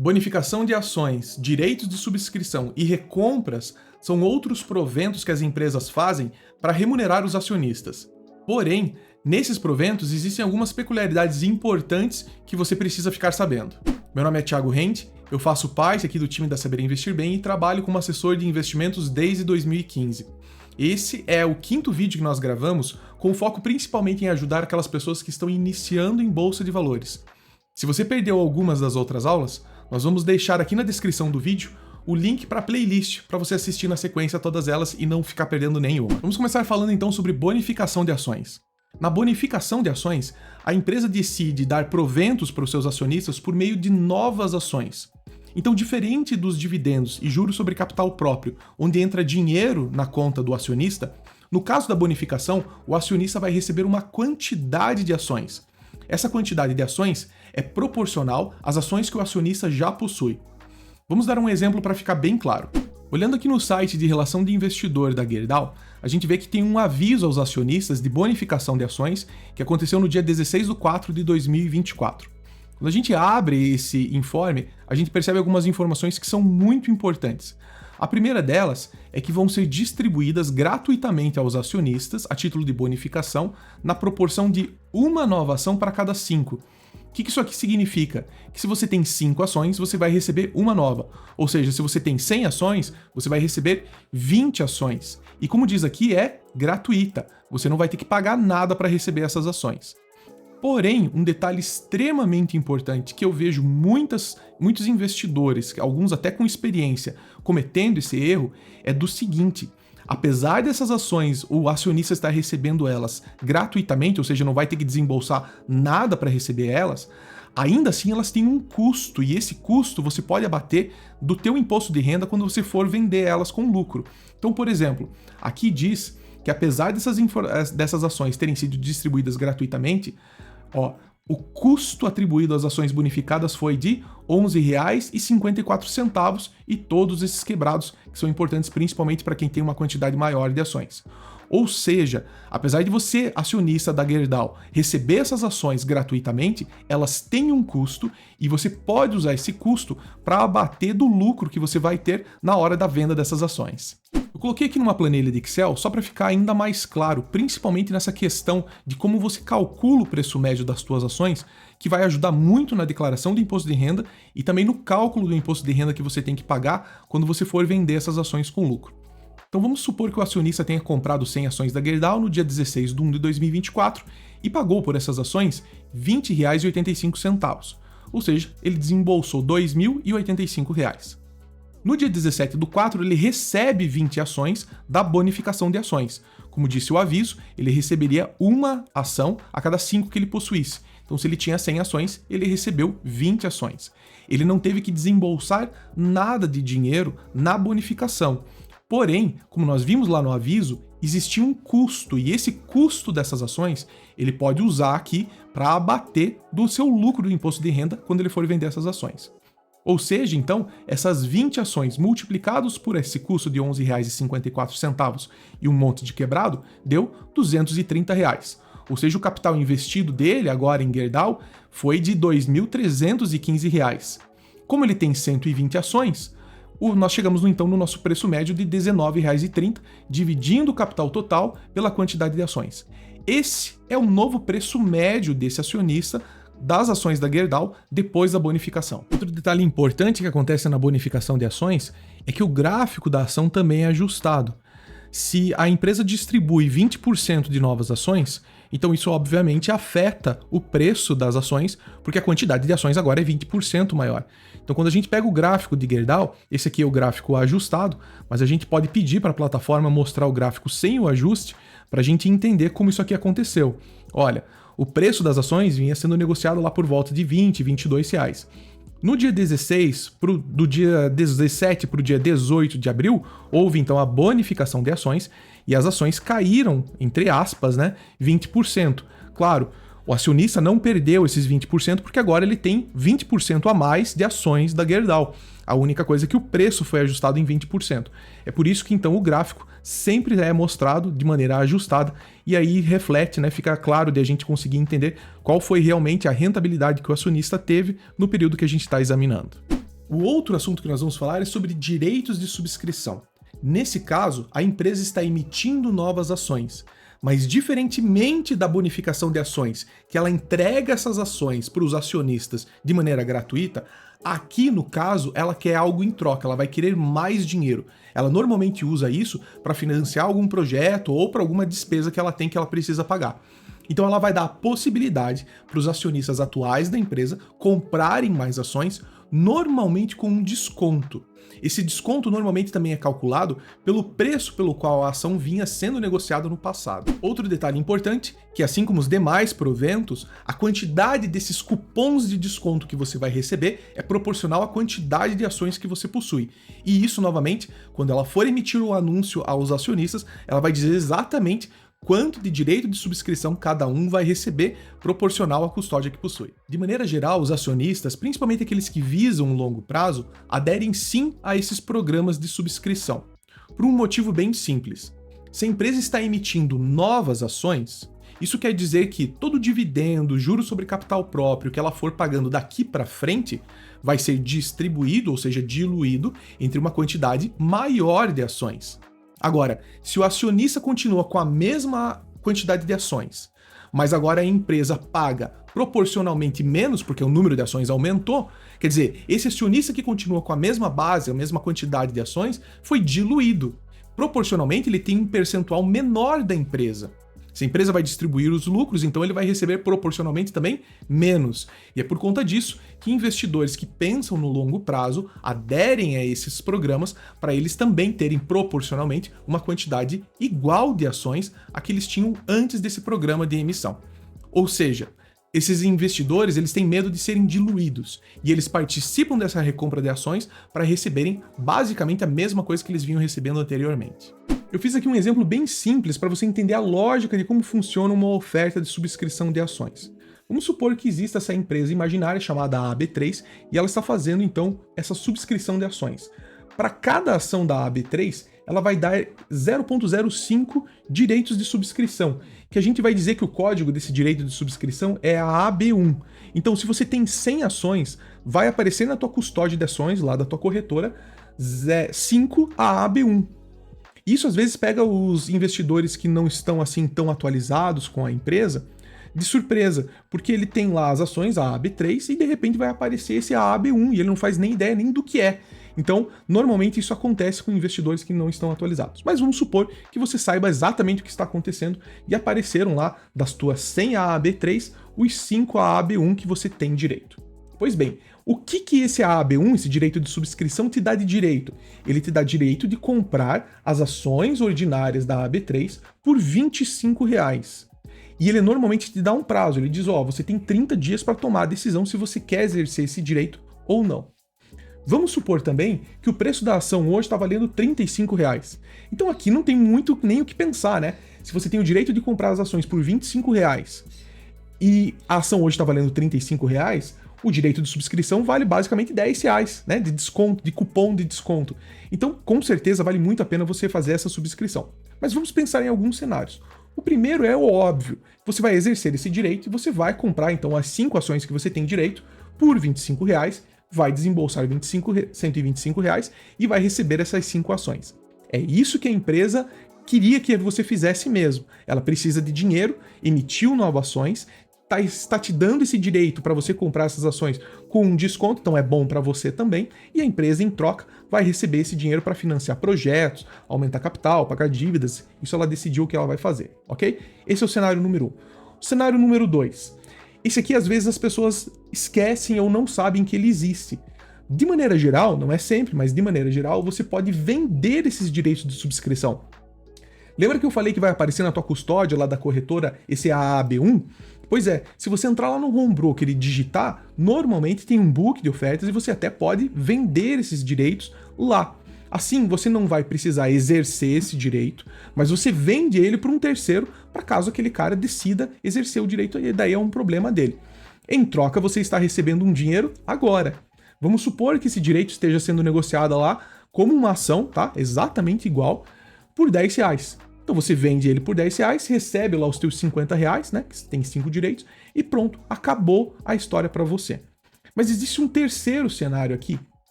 Bonificação de ações, direitos de subscrição e recompras são outros proventos que as empresas fazem para remunerar os acionistas. Porém, nesses proventos existem algumas peculiaridades importantes que você precisa ficar sabendo. Meu nome é Thiago Rente, eu faço parte aqui do time da Saber Investir Bem e trabalho como assessor de investimentos desde 2015. Esse é o quinto vídeo que nós gravamos com foco principalmente em ajudar aquelas pessoas que estão iniciando em bolsa de valores. Se você perdeu algumas das outras aulas, nós vamos deixar aqui na descrição do vídeo o link para a playlist para você assistir na sequência todas elas e não ficar perdendo nenhuma. Vamos começar falando então sobre bonificação de ações. Na bonificação de ações, a empresa decide dar proventos para os seus acionistas por meio de novas ações. Então, diferente dos dividendos e juros sobre capital próprio, onde entra dinheiro na conta do acionista, no caso da bonificação, o acionista vai receber uma quantidade de ações. Essa quantidade de ações é proporcional às ações que o acionista já possui. Vamos dar um exemplo para ficar bem claro. Olhando aqui no site de relação de investidor da Gerdau, a gente vê que tem um aviso aos acionistas de bonificação de ações que aconteceu no dia 16/4 de 2024. Quando a gente abre esse informe, a gente percebe algumas informações que são muito importantes. A primeira delas é que vão ser distribuídas gratuitamente aos acionistas, a título de bonificação, na proporção de uma nova ação para cada 5. O que isso aqui significa? Que se você tem 5 ações, você vai receber uma nova. Ou seja, se você tem 100 ações, você vai receber 20 ações. E como diz aqui, é gratuita. Você não vai ter que pagar nada para receber essas ações. Porém, um detalhe extremamente importante que eu vejo muitos investidores, alguns até com experiência, cometendo esse erro, é do seguinte: apesar dessas ações o acionista estar recebendo elas gratuitamente, ou seja, não vai ter que desembolsar nada para receber elas, ainda assim elas têm um custo, e esse custo você pode abater do teu imposto de renda quando você for vender elas com lucro. Então, por exemplo, aqui diz que apesar dessas ações terem sido distribuídas gratuitamente, o custo atribuído às ações bonificadas foi de R$ 11,54 e todos esses quebrados que são importantes principalmente para quem tem uma quantidade maior de ações. Ou seja, apesar de você, acionista da Gerdau, receber essas ações gratuitamente, elas têm um custo e você pode usar esse custo para abater do lucro que você vai ter na hora da venda dessas ações. Eu coloquei aqui numa planilha de Excel só para ficar ainda mais claro, principalmente nessa questão de como você calcula o preço médio das suas ações, que vai ajudar muito na declaração do imposto de renda e também no cálculo do imposto de renda que você tem que pagar quando você for vender essas ações com lucro. Então vamos supor que o acionista tenha comprado 100 ações da Gerdau no dia 16/1 de 2024 e pagou por essas ações R$ 20,85, ou seja, ele desembolsou R$ 2.085. No dia 17/4, ele recebe 20 ações da bonificação de ações. Como disse o aviso, ele receberia uma ação a cada 5 que ele possuísse. Então, se ele tinha 100 ações, ele recebeu 20 ações. Ele não teve que desembolsar nada de dinheiro na bonificação. Porém, como nós vimos lá no aviso, existia um custo, e esse custo dessas ações ele pode usar aqui para abater do seu lucro do imposto de renda quando ele for vender essas ações. Ou seja, então, essas 20 ações multiplicados por esse custo de R$ 11,54 e um monte de quebrado, deu R$ 230. Ou seja, o capital investido dele agora em Gerdau foi de R$ 2.315. Como ele tem 120 ações, nós chegamos então no nosso preço médio de R$ 19,30, dividindo o capital total pela quantidade de ações. Esse é o novo preço médio desse acionista das ações da Gerdau depois da bonificação. Outro detalhe importante que acontece na bonificação de ações é que o gráfico da ação também é ajustado. Se a empresa distribui 20% de novas ações, então isso obviamente afeta o preço das ações, porque a quantidade de ações agora é 20% maior. Então quando a gente pega o gráfico de Gerdau, esse aqui é o gráfico ajustado, mas a gente pode pedir para a plataforma mostrar o gráfico sem o ajuste para a gente entender como isso aqui aconteceu. Olha, o preço das ações vinha sendo negociado lá por volta de R$ 20, R$ 22. No dia 16, do dia 17 para o dia 18 de abril, houve então a bonificação de ações e as ações caíram, entre aspas, 20%. Claro, o acionista não perdeu esses 20% porque agora ele tem 20% a mais de ações da Gerdau. A única coisa é que o preço foi ajustado em 20%. É por isso que então o gráfico sempre é mostrado de maneira ajustada e aí reflete, fica claro de a gente conseguir entender qual foi realmente a rentabilidade que o acionista teve no período que a gente está examinando. O outro assunto que nós vamos falar é sobre direitos de subscrição. Nesse caso, a empresa está emitindo novas ações, mas diferentemente da bonificação de ações, que ela entrega essas ações para os acionistas de maneira gratuita, aqui no caso ela quer algo em troca, ela vai querer mais dinheiro. Ela normalmente usa isso para financiar algum projeto ou para alguma despesa que ela tem que ela precisa pagar. Então ela vai dar a possibilidade para os acionistas atuais da empresa comprarem mais ações, normalmente com um desconto. Esse desconto normalmente também é calculado pelo preço pelo qual a ação vinha sendo negociada no passado. Outro detalhe importante, que assim como os demais proventos, a quantidade desses cupons de desconto que você vai receber é proporcional à quantidade de ações que você possui. E isso, novamente, quando ela for emitir o anúncio aos acionistas, ela vai dizer exatamente quanto de direito de subscrição cada um vai receber proporcional à custódia que possui. De maneira geral, os acionistas, principalmente aqueles que visam um longo prazo, aderem sim a esses programas de subscrição, por um motivo bem simples. Se a empresa está emitindo novas ações, isso quer dizer que todo dividendo, juros sobre capital próprio que ela for pagando daqui para frente vai ser distribuído, ou seja, diluído entre uma quantidade maior de ações. Agora, se o acionista continua com a mesma quantidade de ações, mas agora a empresa paga proporcionalmente menos, porque o número de ações aumentou, quer dizer, esse acionista que continua com a mesma base, a mesma quantidade de ações, foi diluído. Proporcionalmente, ele tem um percentual menor da empresa. Se a empresa vai distribuir os lucros, então ele vai receber proporcionalmente também menos. E é por conta disso que investidores que pensam no longo prazo aderem a esses programas para eles também terem proporcionalmente uma quantidade igual de ações a que eles tinham antes desse programa de emissão. Ou seja, esses investidores eles têm medo de serem diluídos e eles participam dessa recompra de ações para receberem basicamente a mesma coisa que eles vinham recebendo anteriormente. Eu fiz aqui um exemplo bem simples para você entender a lógica de como funciona uma oferta de subscrição de ações. Vamos supor que exista essa empresa imaginária chamada AB3 e ela está fazendo então essa subscrição de ações. Para cada ação da AB3, ela vai dar 0,05 direitos de subscrição, que a gente vai dizer que o código desse direito de subscrição é a AB1. Então, se você tem 100 ações, vai aparecer na tua custódia de ações, lá da tua corretora, 5 a AB1. Isso às vezes pega os investidores que não estão assim tão atualizados com a empresa de surpresa, porque ele tem lá as ações a AB3 e de repente vai aparecer esse AB1 e ele não faz nem ideia nem do que é. Então, normalmente isso acontece com investidores que não estão atualizados. Mas vamos supor que você saiba exatamente o que está acontecendo e apareceram lá das tuas 100 AAB3 os 5 AAB1 que você tem direito. Pois bem, o que esse AAB1, esse direito de subscrição, te dá de direito? Ele te dá direito de comprar as ações ordinárias da AB3 por R$ 25. E ele normalmente te dá um prazo, ele diz, você tem 30 dias para tomar a decisão se você quer exercer esse direito ou não. Vamos supor também que o preço da ação hoje está valendo R$ 35. Então aqui não tem muito nem o que pensar, né? Se você tem o direito de comprar as ações por R$ 25 e a ação hoje está valendo R$ 35, o direito de subscrição vale basicamente R$ 10, né? De desconto, de cupom de desconto. Então, com certeza, vale muito a pena você fazer essa subscrição. Mas vamos pensar em alguns cenários. O primeiro é o óbvio. Você vai exercer esse direito e você vai comprar, então, as 5 ações que você tem direito por R$ 25, vai desembolsar R$ 125 e vai receber essas 5 ações. É isso que a empresa queria que você fizesse mesmo. Ela precisa de dinheiro, emitiu novas ações, está te dando esse direito para você comprar essas ações com um desconto, então é bom para você também, e a empresa, em troca, vai receber esse dinheiro para financiar projetos, aumentar capital, pagar dívidas, isso ela decidiu o que ela vai fazer, ok? Esse é o cenário número 1. O cenário número 2. Esse aqui, às vezes, as pessoas esquecem ou não sabem que ele existe. De maneira geral, não é sempre, mas de maneira geral, você pode vender esses direitos de subscrição. Lembra que eu falei que vai aparecer na tua custódia lá da corretora esse AAB1? Pois é, se você entrar lá no Home Broker e digitar, normalmente tem um book de ofertas e você até pode vender esses direitos lá. Assim, você não vai precisar exercer esse direito, mas você vende ele para um terceiro, para caso aquele cara decida exercer o direito, e daí é um problema dele. Em troca, você está recebendo um dinheiro agora. Vamos supor que esse direito esteja sendo negociado lá como uma ação, tá? Exatamente igual, por R$10. Então você vende ele por R$10, recebe lá os teus R$50, né? Que tem 5 direitos, e pronto, acabou a história para você. Mas existe um terceiro cenário aqui,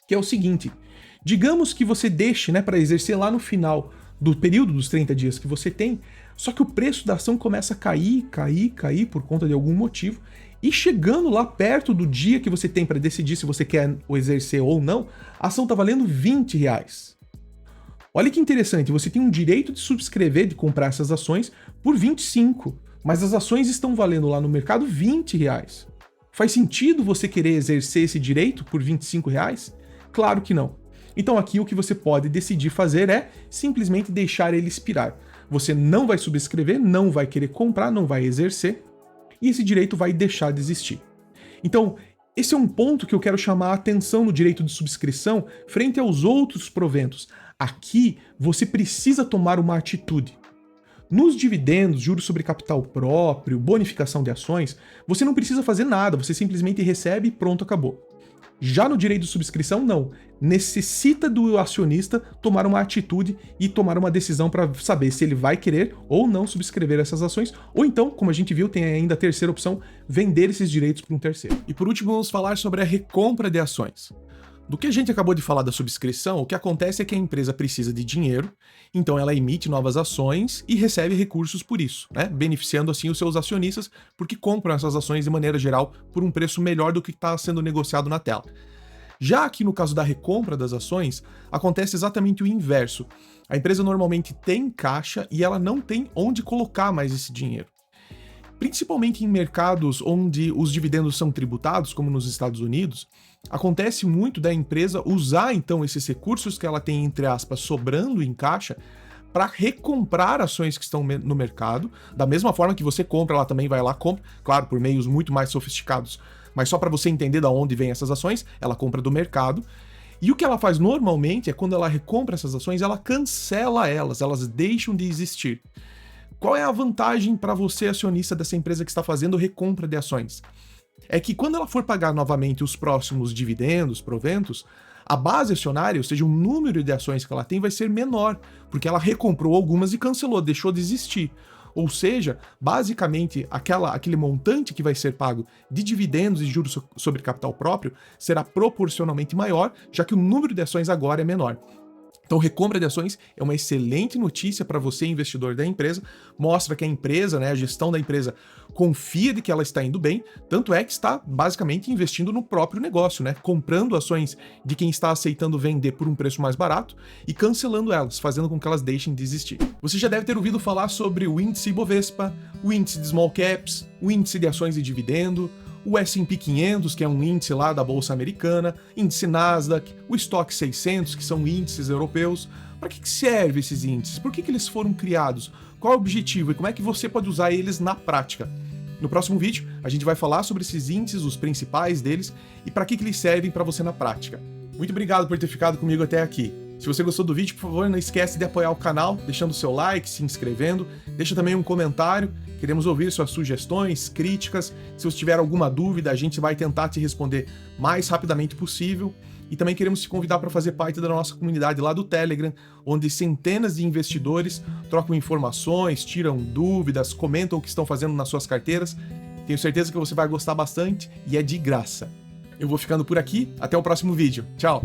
que é o seguinte: digamos que você deixe, né, para exercer lá no final do período dos 30 dias que você tem, só que o preço da ação começa a cair por conta de algum motivo, e chegando lá perto do dia que você tem para decidir se você quer o exercer ou não, a ação está valendo R$20. Olha que interessante, você tem um direito de subscrever, de comprar essas ações por 25, mas as ações estão valendo lá no mercado R$20. Faz sentido você querer exercer esse direito por R$25? Claro que não. Então aqui o que você pode decidir fazer é simplesmente deixar ele expirar. Você não vai subscrever, não vai querer comprar, não vai exercer, e esse direito vai deixar de existir. Então, esse é um ponto que eu quero chamar a atenção no direito de subscrição frente aos outros proventos. Aqui você precisa tomar uma atitude. Nos dividendos, juros sobre capital próprio, bonificação de ações, você não precisa fazer nada, você simplesmente recebe e pronto, acabou. Já no direito de subscrição, não. Necessita do acionista tomar uma atitude e tomar uma decisão para saber se ele vai querer ou não subscrever essas ações, ou então, como a gente viu, tem ainda a terceira opção, vender esses direitos para um terceiro. E por último, vamos falar sobre a recompra de ações. Do que a gente acabou de falar da subscrição, o que acontece é que a empresa precisa de dinheiro, então ela emite novas ações e recebe recursos por isso, né? Beneficiando assim os seus acionistas, porque compram essas ações de maneira geral por um preço melhor do que está sendo negociado na tela. Já aqui no caso da recompra das ações, acontece exatamente o inverso. A empresa normalmente tem caixa e ela não tem onde colocar mais esse dinheiro. Principalmente em mercados onde os dividendos são tributados, como nos Estados Unidos, acontece muito da empresa usar então esses recursos que ela tem, entre aspas, sobrando em caixa para recomprar ações que estão no mercado, da mesma forma que você compra, ela também vai lá, compra, claro, por meios muito mais sofisticados, mas só para você entender de onde vêm essas ações, ela compra do mercado. E o que ela faz normalmente é quando ela recompra essas ações, ela cancela elas deixam de existir. Qual é a vantagem para você, acionista dessa empresa que está fazendo recompra de ações? É que quando ela for pagar novamente os próximos dividendos, proventos, a base acionária, ou seja, o número de ações que ela tem vai ser menor, porque ela recomprou algumas e cancelou, deixou de existir. Ou seja, basicamente, aquele montante que vai ser pago de dividendos e juros sobre capital próprio será proporcionalmente maior, já que o número de ações agora é menor. Então, recompra de ações é uma excelente notícia para você, investidor da empresa, mostra que a empresa, né, a gestão da empresa, confia de que ela está indo bem, tanto é que está basicamente investindo no próprio negócio, né, comprando ações de quem está aceitando vender por um preço mais barato e cancelando elas, fazendo com que elas deixem de existir. Você já deve ter ouvido falar sobre o índice Ibovespa, o índice de Small Caps, o índice de ações e dividendo, o S&P 500, que é um índice lá da Bolsa Americana, índice Nasdaq, o Stock 600, que são índices europeus. Para que servem esses índices? Por que eles foram criados? Qual é o objetivo e como é que você pode usar eles na prática? No próximo vídeo, a gente vai falar sobre esses índices, os principais deles, e para que eles servem para você na prática. Muito obrigado por ter ficado comigo até aqui. Se você gostou do vídeo, por favor, não esquece de apoiar o canal, deixando o seu like, se inscrevendo, deixa também um comentário, queremos ouvir suas sugestões, críticas, se você tiver alguma dúvida, a gente vai tentar te responder mais rapidamente possível, e também queremos te convidar para fazer parte da nossa comunidade lá do Telegram, onde centenas de investidores trocam informações, tiram dúvidas, comentam o que estão fazendo nas suas carteiras. Tenho certeza que você vai gostar bastante e é de graça. Eu vou ficando por aqui, até o próximo vídeo. Tchau!